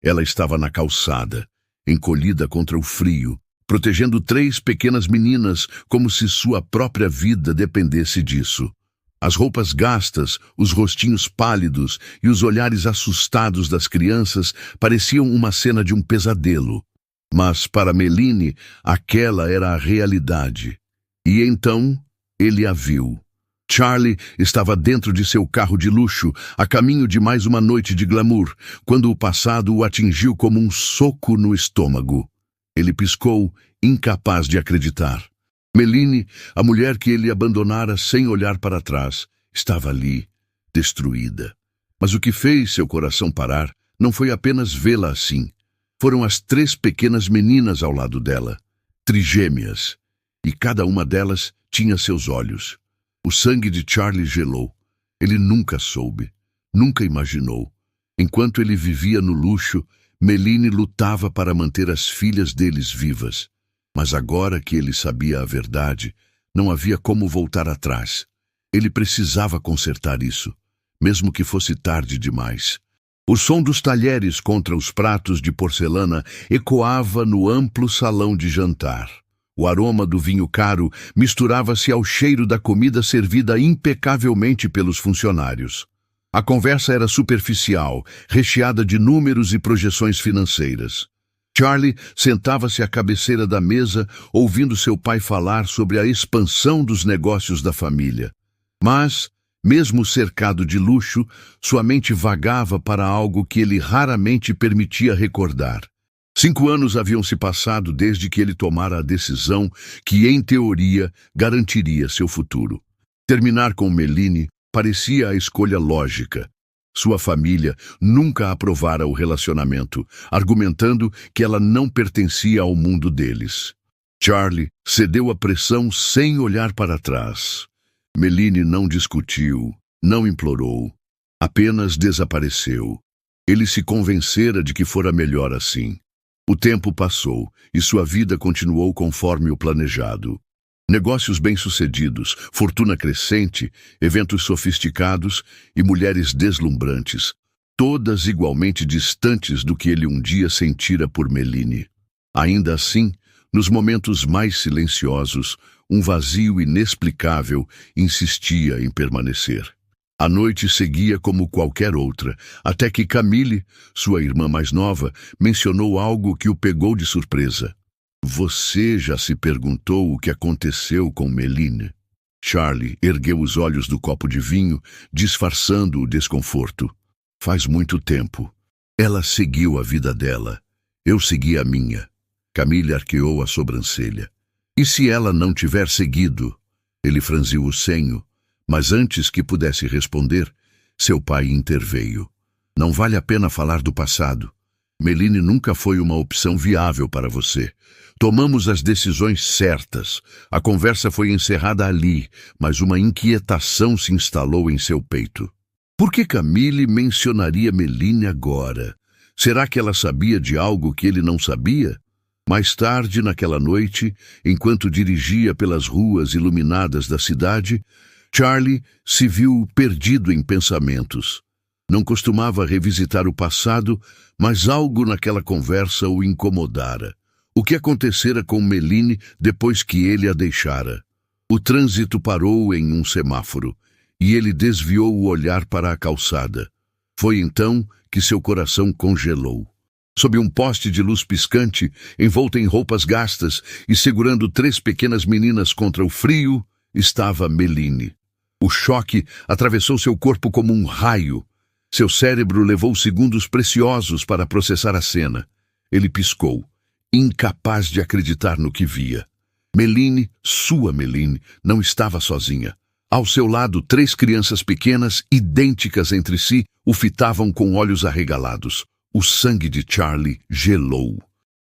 Ela estava na calçada, encolhida contra o frio, protegendo 3 pequenas meninas como se sua própria vida dependesse disso. As roupas gastas, os rostinhos pálidos e os olhares assustados das crianças pareciam uma cena de um pesadelo. Mas para Méline, aquela era a realidade. E então, ele a viu. Charlie estava dentro de seu carro de luxo, a caminho de mais uma noite de glamour, quando o passado o atingiu como um soco no estômago. Ele piscou, incapaz de acreditar. Méline, a mulher que ele abandonara sem olhar para trás, estava ali, destruída. Mas o que fez seu coração parar não foi apenas vê-la assim. Foram as 3 pequenas meninas ao lado dela, trigêmeas, e cada uma delas tinha seus olhos. O sangue de Charlie gelou. Ele nunca soube, nunca imaginou. Enquanto ele vivia no luxo, Méline lutava para manter as filhas deles vivas. Mas agora que ele sabia a verdade, não havia como voltar atrás. Ele precisava consertar isso, mesmo que fosse tarde demais. O som dos talheres contra os pratos de porcelana ecoava no amplo salão de jantar. O aroma do vinho caro misturava-se ao cheiro da comida servida impecavelmente pelos funcionários. A conversa era superficial, recheada de números e projeções financeiras. Charlie sentava-se à cabeceira da mesa, ouvindo seu pai falar sobre a expansão dos negócios da família. Mas, mesmo cercado de luxo, sua mente vagava para algo que ele raramente permitia recordar. 5 anos haviam se passado desde que ele tomara a decisão que, em teoria, garantiria seu futuro. Terminar com Méline parecia a escolha lógica. Sua família nunca aprovara o relacionamento, argumentando que ela não pertencia ao mundo deles. Charlie cedeu à pressão sem olhar para trás. Méline não discutiu, não implorou, apenas desapareceu. Ele se convencera de que fora melhor assim. O tempo passou e sua vida continuou conforme o planejado. Negócios bem-sucedidos, fortuna crescente, eventos sofisticados e mulheres deslumbrantes, todas igualmente distantes do que ele um dia sentira por Méline. Ainda assim, nos momentos mais silenciosos, um vazio inexplicável insistia em permanecer. A noite seguia como qualquer outra, até que Camille, sua irmã mais nova, mencionou algo que o pegou de surpresa. Você já se perguntou o que aconteceu com Méline? Charlie ergueu os olhos do copo de vinho, disfarçando o desconforto. Faz muito tempo. Ela seguiu a vida dela. Eu segui a minha. Camille arqueou a sobrancelha. E se ela não tiver seguido? Ele franziu o senho. Mas antes que pudesse responder, seu pai interveio. Não vale a pena falar do passado. Méline nunca foi uma opção viável para você. Tomamos as decisões certas. A conversa foi encerrada ali, mas uma inquietação se instalou em seu peito. Por que Camille mencionaria Méline agora? Será que ela sabia de algo que ele não sabia? Mais tarde, naquela noite, enquanto dirigia pelas ruas iluminadas da cidade, Charlie se viu perdido em pensamentos. Não costumava revisitar o passado, mas algo naquela conversa o incomodara. O que acontecera com Méline depois que ele a deixara? O trânsito parou em um semáforo, e ele desviou o olhar para a calçada. Foi então que seu coração congelou. Sob um poste de luz piscante, envolta em roupas gastas e segurando 3 pequenas meninas contra o frio, estava Méline. O choque atravessou seu corpo como um raio. Seu cérebro levou segundos preciosos para processar a cena. Ele piscou, incapaz de acreditar no que via. Méline, sua Méline, não estava sozinha. Ao seu lado, 3 crianças pequenas, idênticas entre si, o fitavam com olhos arregalados. O sangue de Charlie gelou.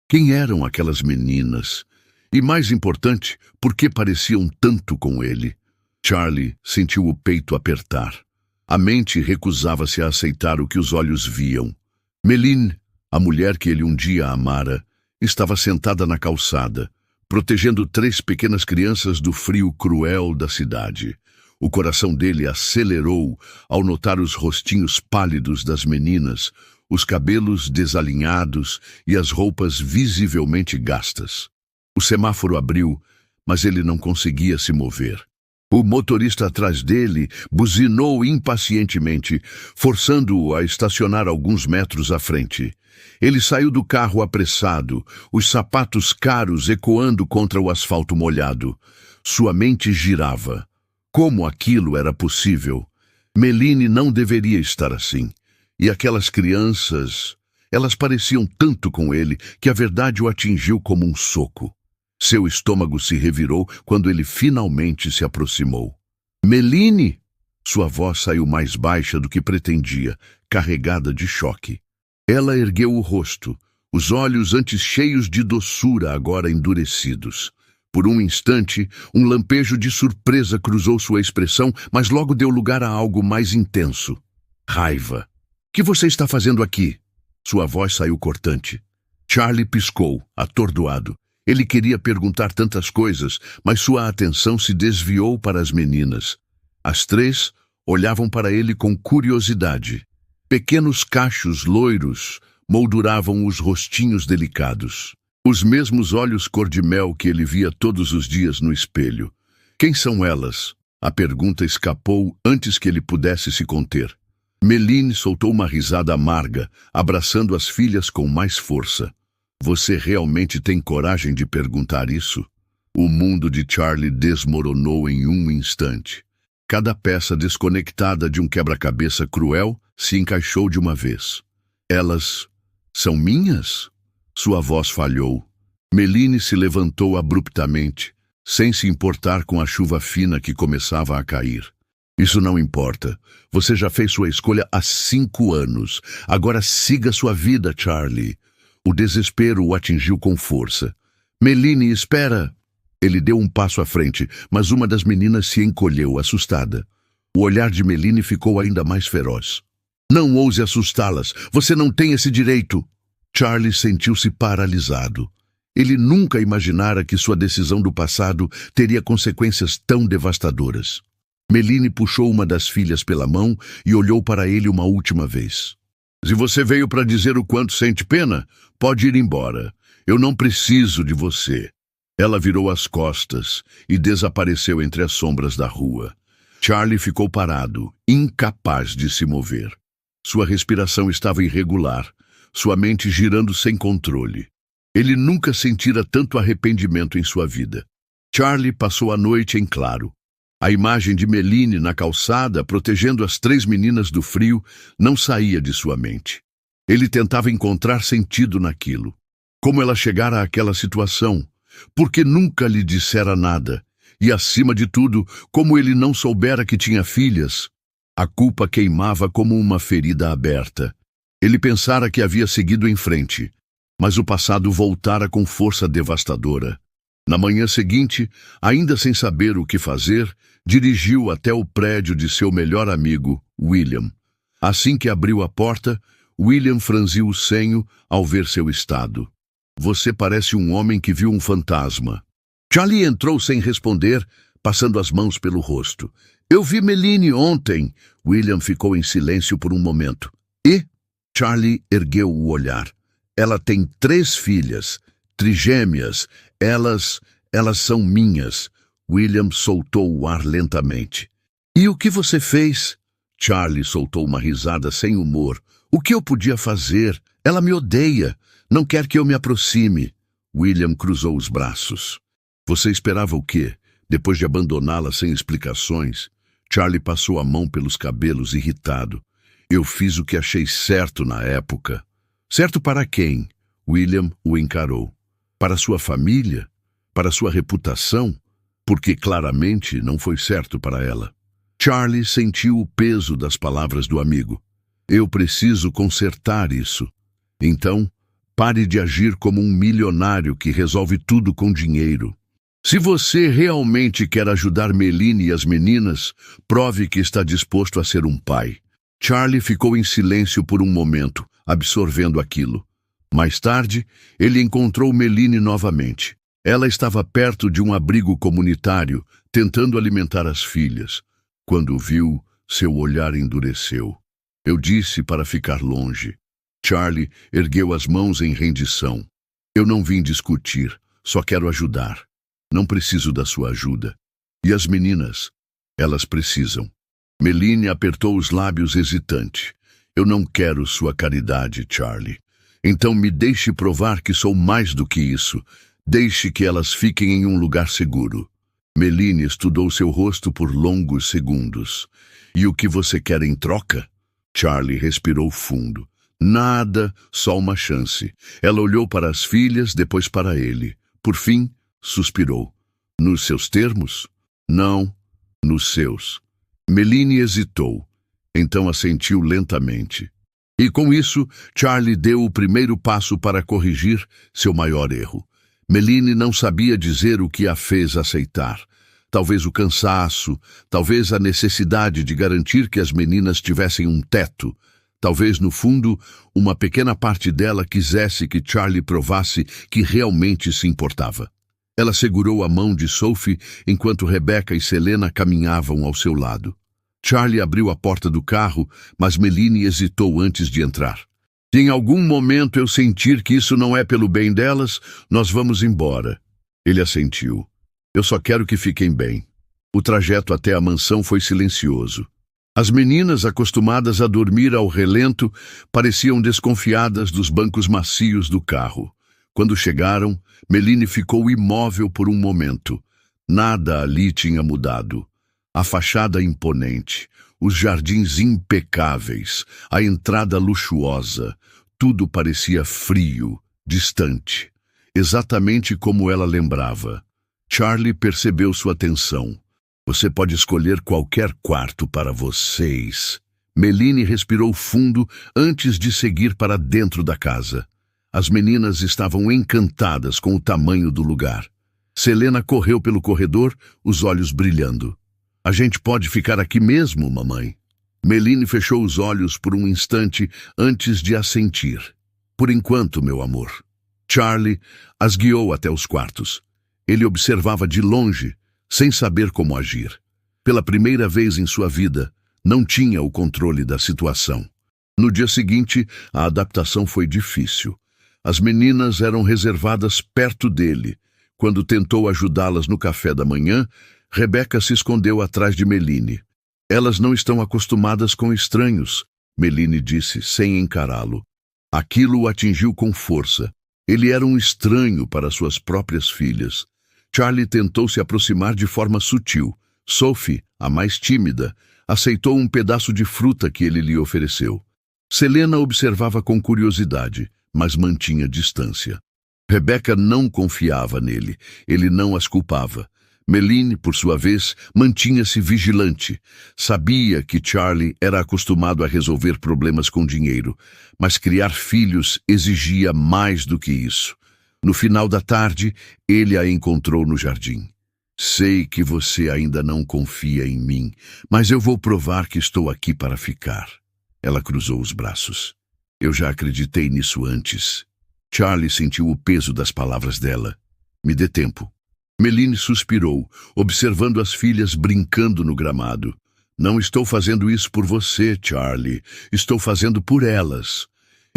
Quem eram aquelas meninas? E mais importante, por que pareciam tanto com ele? Charlie sentiu o peito apertar. A mente recusava-se a aceitar o que os olhos viam. Méline, a mulher que ele um dia amara, estava sentada na calçada, protegendo 3 pequenas crianças do frio cruel da cidade. O coração dele acelerou ao notar os rostinhos pálidos das meninas, os cabelos desalinhados e as roupas visivelmente gastas. O semáforo abriu, mas ele não conseguia se mover. O motorista atrás dele buzinou impacientemente, forçando-o a estacionar alguns metros à frente. Ele saiu do carro apressado, os sapatos caros ecoando contra o asfalto molhado. Sua mente girava. Como aquilo era possível? Meline não deveria estar assim. E aquelas crianças, elas pareciam tanto com ele que a verdade o atingiu como um soco. Seu estômago se revirou quando ele finalmente se aproximou. Meline! Sua voz saiu mais baixa do que pretendia, carregada de choque. Ela ergueu o rosto, os olhos antes cheios de doçura agora endurecidos. Por um instante, um lampejo de surpresa cruzou sua expressão, mas logo deu lugar a algo mais intenso. Raiva. O que você está fazendo aqui? Sua voz saiu cortante. Charlie piscou, atordoado. Ele queria perguntar tantas coisas, mas sua atenção se desviou para as meninas. As três olhavam para ele com curiosidade. Pequenos cachos loiros molduravam os rostinhos delicados. Os mesmos olhos cor-de-mel que ele via todos os dias no espelho. Quem são elas? A pergunta escapou antes que ele pudesse se conter. Meline soltou uma risada amarga, abraçando as filhas com mais força. Você realmente tem coragem de perguntar isso? O mundo de Charlie desmoronou em um instante. Cada peça desconectada de um quebra-cabeça cruel se encaixou de uma vez. Elas são minhas? Sua voz falhou. Meline se levantou abruptamente, sem se importar com a chuva fina que começava a cair. Isso não importa. Você já fez sua escolha há 5 anos. Agora siga sua vida, Charlie. O desespero o atingiu com força. Meline, espera! Ele deu um passo à frente, mas uma das meninas se encolheu, assustada. O olhar de Meline ficou ainda mais feroz. Não ouse assustá-las. Você não tem esse direito. Charlie sentiu-se paralisado. Ele nunca imaginara que sua decisão do passado teria consequências tão devastadoras. Meline puxou uma das filhas pela mão e olhou para ele uma última vez. Se você veio para dizer o quanto sente pena, pode ir embora. Eu não preciso de você. Ela virou as costas e desapareceu entre as sombras da rua. Charlie ficou parado, incapaz de se mover. Sua respiração estava irregular, sua mente girando sem controle. Ele nunca sentira tanto arrependimento em sua vida. Charlie passou a noite em claro. A imagem de Meline na calçada, protegendo as 3 meninas do frio, não saía de sua mente. Ele tentava encontrar sentido naquilo. Como ela chegara àquela situação? Por que nunca lhe dissera nada? E, acima de tudo, como ele não soubera que tinha filhas? A culpa queimava como uma ferida aberta. Ele pensara que havia seguido em frente, mas o passado voltara com força devastadora. Na manhã seguinte, ainda sem saber o que fazer, dirigiu até o prédio de seu melhor amigo, William. Assim que abriu a porta, William franziu o senho ao ver seu estado. Você parece um homem que viu um fantasma. Charlie entrou sem responder, passando as mãos pelo rosto. Eu vi Meline ontem. William ficou em silêncio por um momento. E? Charlie ergueu o olhar. Ela tem 3 filhas, trigêmeas. Elas são minhas. William soltou o ar lentamente. E o que você fez? Charlie soltou uma risada sem humor. O que eu podia fazer? Ela me odeia. Não quer que eu me aproxime. William cruzou os braços. Você esperava o quê? Depois de abandoná-la sem explicações? Charlie passou a mão pelos cabelos, irritado. Eu fiz o que achei certo na época. Certo para quem? William o encarou. Para sua família? Para sua reputação? Porque claramente não foi certo para ela. Charlie sentiu o peso das palavras do amigo. Eu preciso consertar isso. Então, pare de agir como um milionário que resolve tudo com dinheiro. Se você realmente quer ajudar Meline e as meninas, prove que está disposto a ser um pai. Charlie ficou em silêncio por um momento, absorvendo aquilo. Mais tarde, ele encontrou Meline novamente. Ela estava perto de um abrigo comunitário, tentando alimentar as filhas. Quando o viu, seu olhar endureceu. Eu disse para ficar longe. Charlie ergueu as mãos em rendição. Eu não vim discutir, só quero ajudar. Não preciso da sua ajuda. E as meninas? Elas precisam. Meline apertou os lábios hesitante. Eu não quero sua caridade, Charlie. Então me deixe provar que sou mais do que isso. Deixe que elas fiquem em um lugar seguro. Meline estudou seu rosto por longos segundos. E o que você quer em troca? Charlie respirou fundo. Nada, só uma chance. Ela olhou para as filhas, depois para ele. Por fim, suspirou. Nos seus termos? Não, nos seus. Meline hesitou. Então assentiu lentamente. E com isso, Charlie deu o primeiro passo para corrigir seu maior erro. Meline não sabia dizer o que a fez aceitar. Talvez o cansaço, talvez a necessidade de garantir que as meninas tivessem um teto. Talvez, no fundo, uma pequena parte dela quisesse que Charlie provasse que realmente se importava. Ela segurou a mão de Sophie enquanto Rebecca e Selena caminhavam ao seu lado. Charlie abriu a porta do carro, mas Meline hesitou antes de entrar. Se em algum momento eu sentir que isso não é pelo bem delas, nós vamos embora. Ele assentiu. Eu só quero que fiquem bem. O trajeto até a mansão foi silencioso. As meninas, acostumadas a dormir ao relento, pareciam desconfiadas dos bancos macios do carro. Quando chegaram, Meline ficou imóvel por um momento. Nada ali tinha mudado. A fachada imponente, os jardins impecáveis, a entrada luxuosa, tudo parecia frio, distante, exatamente como ela lembrava. Charlie percebeu sua tensão. Você pode escolher qualquer quarto para vocês. Meline respirou fundo antes de seguir para dentro da casa. As meninas estavam encantadas com o tamanho do lugar. Selena correu pelo corredor, os olhos brilhando. A gente pode ficar aqui mesmo, mamãe? Meline fechou os olhos por um instante antes de assentir. Por enquanto, meu amor. Charlie as guiou até os quartos. Ele observava de longe, sem saber como agir. Pela primeira vez em sua vida, não tinha o controle da situação. No dia seguinte, a adaptação foi difícil. As meninas eram reservadas perto dele. Quando tentou ajudá-las no café da manhã, Rebecca se escondeu atrás de Meline. Elas não estão acostumadas com estranhos, Meline disse, sem encará-lo. Aquilo o atingiu com força. Ele era um estranho para suas próprias filhas. Charlie tentou se aproximar de forma sutil. Sophie, a mais tímida, aceitou um pedaço de fruta que ele lhe ofereceu. Selena observava com curiosidade, mas mantinha distância. Rebecca não confiava nele, ele não as culpava. Meline, por sua vez, mantinha-se vigilante. Sabia que Charlie era acostumado a resolver problemas com dinheiro, mas criar filhos exigia mais do que isso. No final da tarde, ele a encontrou no jardim. Sei que você ainda não confia em mim, mas eu vou provar que estou aqui para ficar. Ela cruzou os braços. Eu já acreditei nisso antes. Charlie sentiu o peso das palavras dela. Me dê tempo. Meline suspirou, observando as filhas brincando no gramado. Não estou fazendo isso por você, Charlie. Estou fazendo por elas.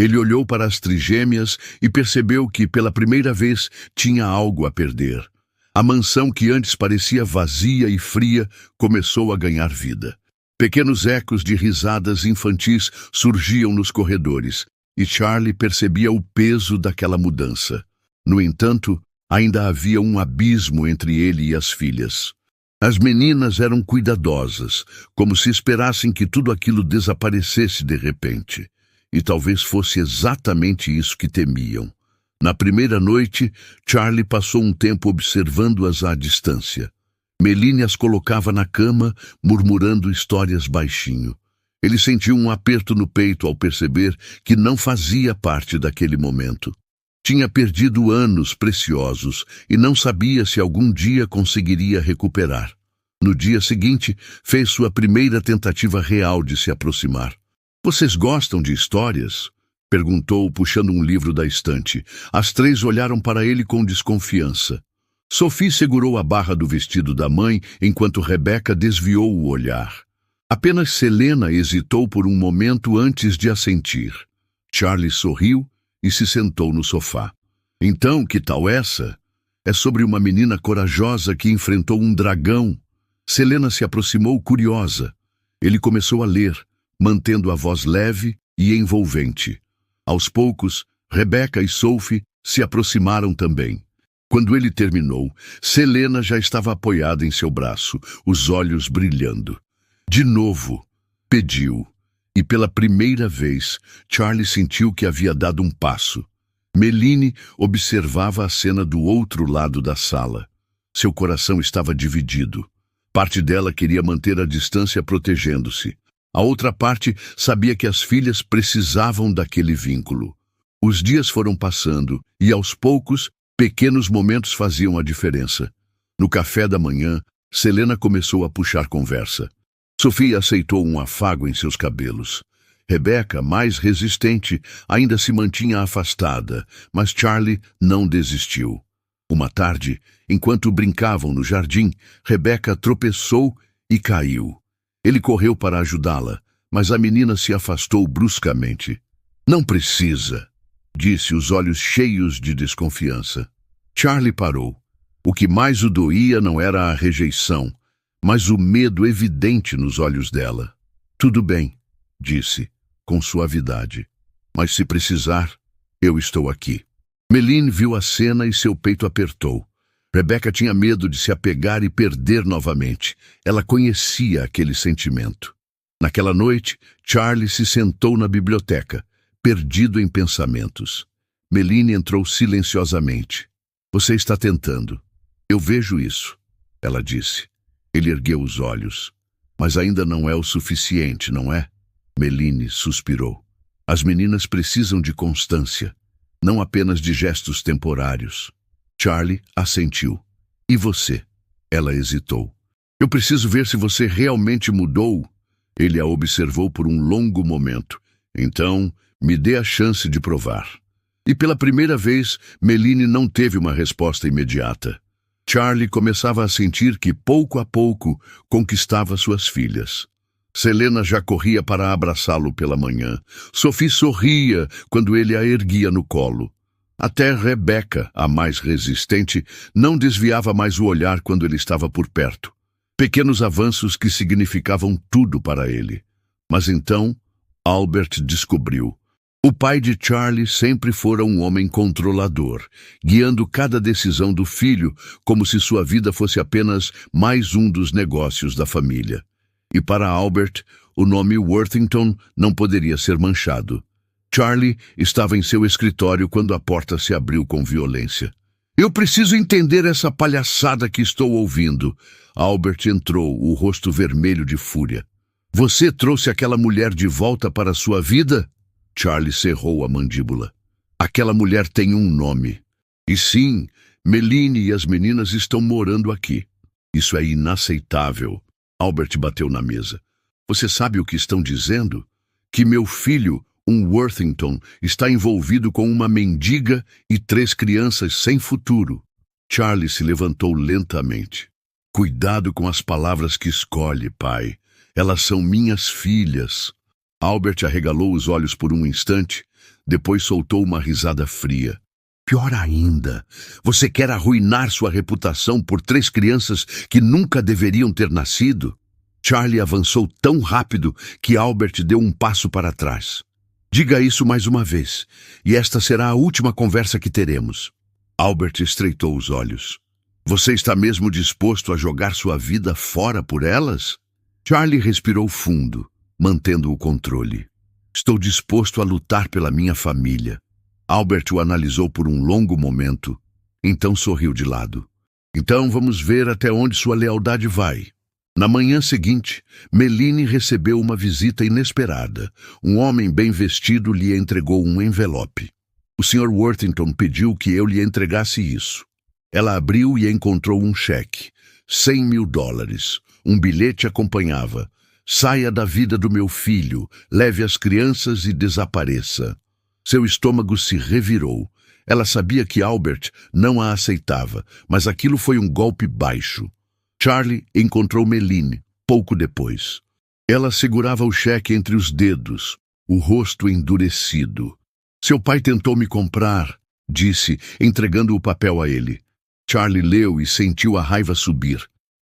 Ele olhou para as trigêmeas e percebeu que, pela primeira vez, tinha algo a perder. A mansão que antes parecia vazia e fria começou a ganhar vida. Pequenos ecos de risadas infantis surgiam nos corredores, e Charlie percebia o peso daquela mudança. No entanto, ainda havia um abismo entre ele e as filhas. As meninas eram cuidadosas, como se esperassem que tudo aquilo desaparecesse de repente. E talvez fosse exatamente isso que temiam. Na primeira noite, Charlie passou um tempo observando-as à distância. Meline as colocava na cama, murmurando histórias baixinho. Ele sentiu um aperto no peito ao perceber que não fazia parte daquele momento. Tinha perdido anos preciosos e não sabia se algum dia conseguiria recuperar. No dia seguinte, fez sua primeira tentativa real de se aproximar. Vocês gostam de histórias? Perguntou, puxando um livro da estante. As três olharam para ele com desconfiança. Sophie segurou a barra do vestido da mãe enquanto Rebecca desviou o olhar. Apenas Selena hesitou por um momento antes de assentir. Charlie sorriu e se sentou no sofá. Então, que tal essa? É sobre uma menina corajosa que enfrentou um dragão. Selena se aproximou curiosa. Ele começou a ler, mantendo a voz leve e envolvente. Aos poucos, Rebecca e Sophie se aproximaram também. Quando ele terminou, Selena já estava apoiada em seu braço, os olhos brilhando. De novo, pediu. E pela primeira vez, Charlie sentiu que havia dado um passo. Meline observava a cena do outro lado da sala. Seu coração estava dividido. Parte dela queria manter a distância protegendo-se. A outra parte sabia que as filhas precisavam daquele vínculo. Os dias foram passando e, aos poucos, pequenos momentos faziam a diferença. No café da manhã, Selena começou a puxar conversa. Sophie aceitou um afago em seus cabelos. Rebecca, mais resistente, ainda se mantinha afastada, mas Charlie não desistiu. Uma tarde, enquanto brincavam no jardim, Rebecca tropeçou e caiu. Ele correu para ajudá-la, mas a menina se afastou bruscamente. "Não precisa", disse, os olhos cheios de desconfiança. Charlie parou. O que mais o doía não era a rejeição, mas o medo evidente nos olhos dela. "Tudo bem", disse, com suavidade. "Mas se precisar, eu estou aqui." Meline viu a cena e seu peito apertou. Rebecca tinha medo de se apegar e perder novamente. Ela conhecia aquele sentimento. Naquela noite, Charlie se sentou na biblioteca, perdido em pensamentos. Meline entrou silenciosamente. "Você está tentando. Eu vejo isso", ela disse. Ele ergueu os olhos. "Mas ainda não é o suficiente, não é?" Meline suspirou. "As meninas precisam de constância, não apenas de gestos temporários." Charlie assentiu. "E você?" Ela hesitou. "Eu preciso ver se você realmente mudou." Ele a observou por um longo momento. "Então, me dê a chance de provar." E pela primeira vez, Meline não teve uma resposta imediata. Charlie começava a sentir que, pouco a pouco, conquistava suas filhas. Selena já corria para abraçá-lo pela manhã. Sophie sorria quando ele a erguia no colo. Até Rebecca, a mais resistente, não desviava mais o olhar quando ele estava por perto. Pequenos avanços que significavam tudo para ele. Mas então, Albert descobriu. O pai de Charlie sempre fora um homem controlador, guiando cada decisão do filho como se sua vida fosse apenas mais um dos negócios da família. E para Albert, o nome Worthington não poderia ser manchado. Charlie estava em seu escritório quando a porta se abriu com violência. "Eu preciso entender essa palhaçada que estou ouvindo." Albert entrou, o rosto vermelho de fúria. "Você trouxe aquela mulher de volta para sua vida?" Charlie cerrou a mandíbula. "Aquela mulher tem um nome. E sim, Meline e as meninas estão morando aqui. Isso é inaceitável." Albert bateu na mesa. "Você sabe o que estão dizendo? Que meu filho, um Worthington, está envolvido com uma mendiga e 3 crianças sem futuro." Charlie se levantou lentamente. "Cuidado com as palavras que escolhe, pai. Elas são minhas filhas." Albert arregalou os olhos por um instante, depois soltou uma risada fria. "Pior ainda, você quer arruinar sua reputação por 3 crianças que nunca deveriam ter nascido?" Charlie avançou tão rápido que Albert deu um passo para trás. "Diga isso mais uma vez, e esta será a última conversa que teremos." Albert estreitou os olhos. "Você está mesmo disposto a jogar sua vida fora por elas?" Charlie respirou fundo, mantendo o controle. "Estou disposto a lutar pela minha família." Albert o analisou por um longo momento, então sorriu de lado. "Então vamos ver até onde sua lealdade vai." Na manhã seguinte, Meline recebeu uma visita inesperada. Um homem bem vestido lhe entregou um envelope. "O Sr. Worthington pediu que eu lhe entregasse isso." Ela abriu e encontrou um cheque. $100.000. Um bilhete acompanhava. "Saia da vida do meu filho, leve as crianças e desapareça." Seu estômago se revirou. Ela sabia que Albert não a aceitava, mas aquilo foi um golpe baixo. Charlie encontrou Meline, pouco depois. Ela segurava o cheque entre os dedos, o rosto endurecido. Seu pai tentou me comprar, disse, entregando o papel a ele. Charlie leu e sentiu a raiva subir.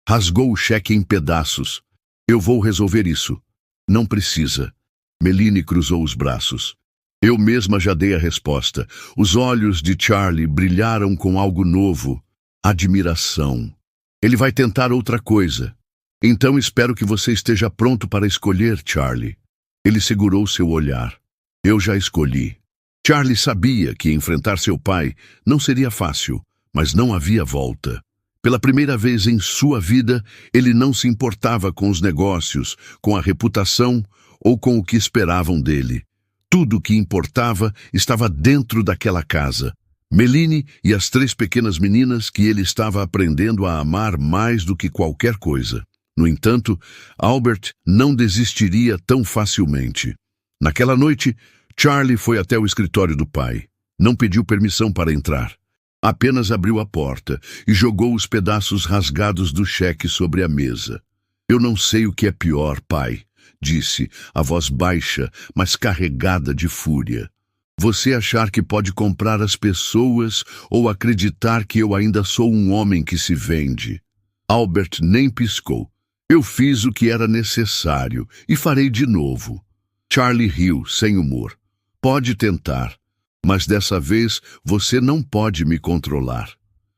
Rasgou o cheque em pedaços. Eu vou resolver isso. Não precisa. Melanie cruzou os braços. Eu mesma já dei a resposta. Os olhos de Charlie brilharam com algo novo. Admiração. Ele vai tentar outra coisa. Então espero que você esteja pronto para escolher, Charlie. Ele segurou seu olhar. Eu já escolhi. Charlie sabia que enfrentar seu pai não seria fácil, mas não havia volta. Pela primeira vez em sua vida, ele não se importava com os negócios, com a reputação ou com o que esperavam dele. Tudo o que importava estava dentro daquela casa. Melanie e as 3 pequenas meninas que ele estava aprendendo a amar mais do que qualquer coisa. No entanto, Albert não desistiria tão facilmente. Naquela noite, Charlie foi até o escritório do pai. Não pediu permissão para entrar. Apenas abriu a porta e jogou os pedaços rasgados do cheque sobre a mesa. Eu não sei o que é pior, pai, disse, a voz baixa, mas carregada de fúria. Você achar que pode comprar as pessoas ou acreditar que eu ainda sou um homem que se vende? Albert nem piscou. Eu fiz o que era necessário e farei de novo. Charlie riu, sem humor. Pode tentar, mas dessa vez você não pode me controlar.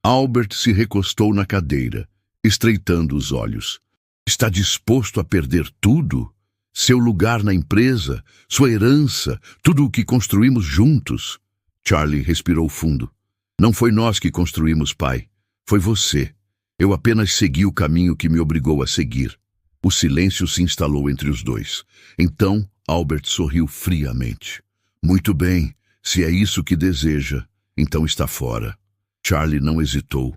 Albert se recostou na cadeira, estreitando os olhos. Está disposto a perder tudo? Seu lugar na empresa, sua herança, tudo o que construímos juntos? Charlie respirou fundo. Não foi nós que construímos, pai. Foi você. Eu apenas segui o caminho que me obrigou a seguir. O silêncio se instalou entre os dois. Então, Albert sorriu friamente. Muito bem, se é isso que deseja, então está fora. Charlie não hesitou.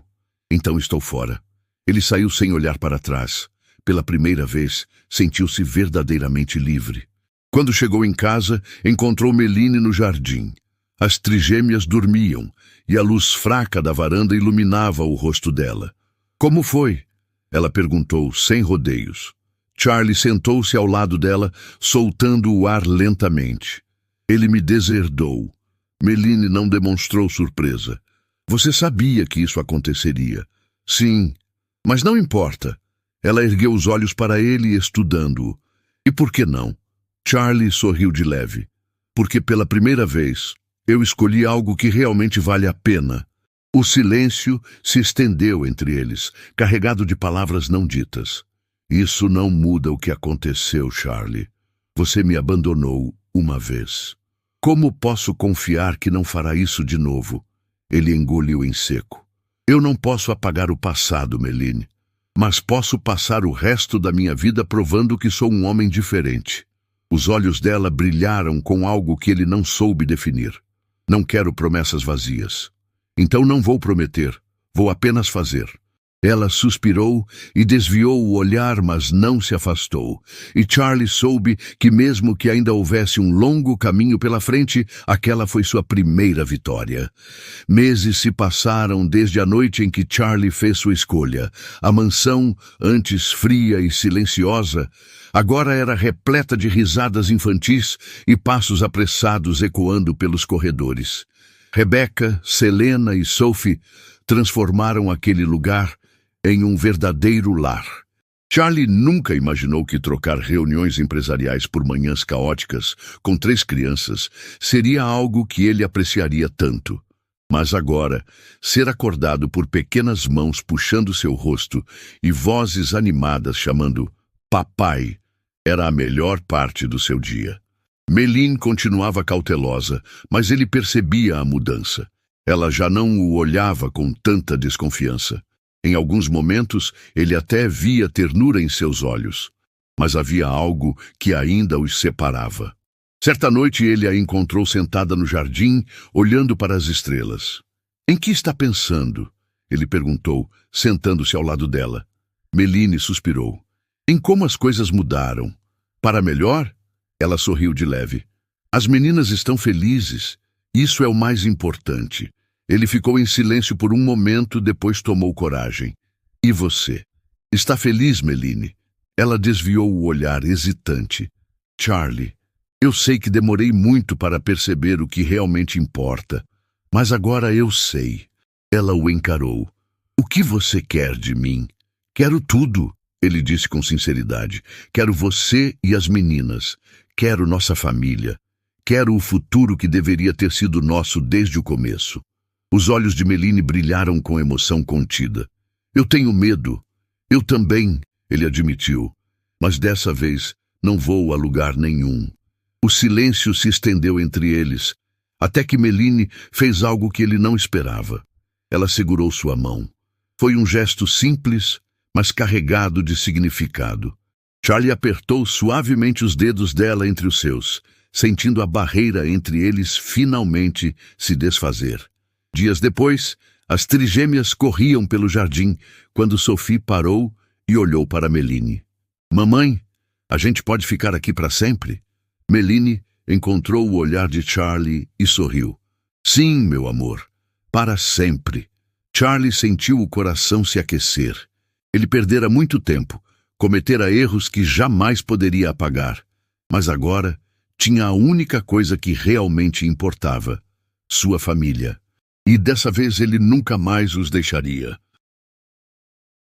Então estou fora. Ele saiu sem olhar para trás. Pela primeira vez, sentiu-se verdadeiramente livre. Quando chegou em casa, encontrou Melanie no jardim. As trigêmeas dormiam, e a luz fraca da varanda iluminava o rosto dela. Como foi? Ela perguntou, sem rodeios. Charlie sentou-se ao lado dela, soltando o ar lentamente. Ele me deserdou. Melanie não demonstrou surpresa. Você sabia que isso aconteceria. Sim, mas não importa. Ela ergueu os olhos para ele, estudando-o. E por que não? Charlie sorriu de leve. Porque pela primeira vez, eu escolhi algo que realmente vale a pena. O silêncio se estendeu entre eles, carregado de palavras não ditas. Isso não muda o que aconteceu, Charlie. Você me abandonou uma vez. Como posso confiar que não fará isso de novo? Ele engoliu em seco. Eu não posso apagar o passado, Melanie. Mas posso passar o resto da minha vida provando que sou um homem diferente. Os olhos dela brilharam com algo que ele não soube definir. Não quero promessas vazias. Então não vou prometer, vou apenas fazer. Ela suspirou e desviou o olhar, mas não se afastou. E Charlie soube que mesmo que ainda houvesse um longo caminho pela frente, aquela foi sua primeira vitória. Meses se passaram desde a noite em que Charlie fez sua escolha. A mansão, antes fria e silenciosa, agora era repleta de risadas infantis e passos apressados ecoando pelos corredores. Rebecca, Selena e Sophie transformaram aquele lugar em um verdadeiro lar. Charlie nunca imaginou que trocar reuniões empresariais por manhãs caóticas com 3 crianças seria algo que ele apreciaria tanto. Mas agora, ser acordado por pequenas mãos puxando seu rosto e vozes animadas chamando papai era a melhor parte do seu dia. Melanie continuava cautelosa, mas ele percebia a mudança. Ela já não o olhava com tanta desconfiança. Em alguns momentos, ele até via ternura em seus olhos, mas havia algo que ainda os separava. Certa noite ele a encontrou sentada no jardim, olhando para as estrelas. Em que está pensando? Ele perguntou, sentando-se ao lado dela. Melanie suspirou. Em como as coisas mudaram. Para melhor? Ela sorriu de leve. As meninas estão felizes. Isso é o mais importante. Ele ficou em silêncio por um momento, depois tomou coragem. E você? Está feliz, Melanie? Ela desviou o olhar hesitante. Charlie, Eu sei que demorei muito para perceber o que realmente importa, mas agora eu sei. Ela o encarou. O que você quer de mim? Quero tudo, ele disse com sinceridade. Quero você e as meninas. Quero nossa família. Quero o futuro que deveria ter sido nosso desde o começo. Os olhos de Méline brilharam com emoção contida. Eu tenho medo. Eu também, ele admitiu. Mas dessa vez não vou a lugar nenhum. O silêncio se estendeu entre eles, até que Méline fez algo que ele não esperava. Ela segurou sua mão. Foi um gesto simples, mas carregado de significado. Charlie apertou suavemente os dedos dela entre os seus, sentindo a barreira entre eles finalmente se desfazer. Dias depois, as trigêmeas corriam pelo jardim, quando Sophie parou e olhou para Méline. Mamãe, a gente pode ficar aqui para sempre? Méline encontrou o olhar de Charlie e sorriu. Sim, meu amor, para sempre. Charlie sentiu o coração se aquecer. Ele perdera muito tempo, cometera erros que jamais poderia apagar. Mas agora tinha a única coisa que realmente importava: sua família. E dessa vez ele nunca mais os deixaria.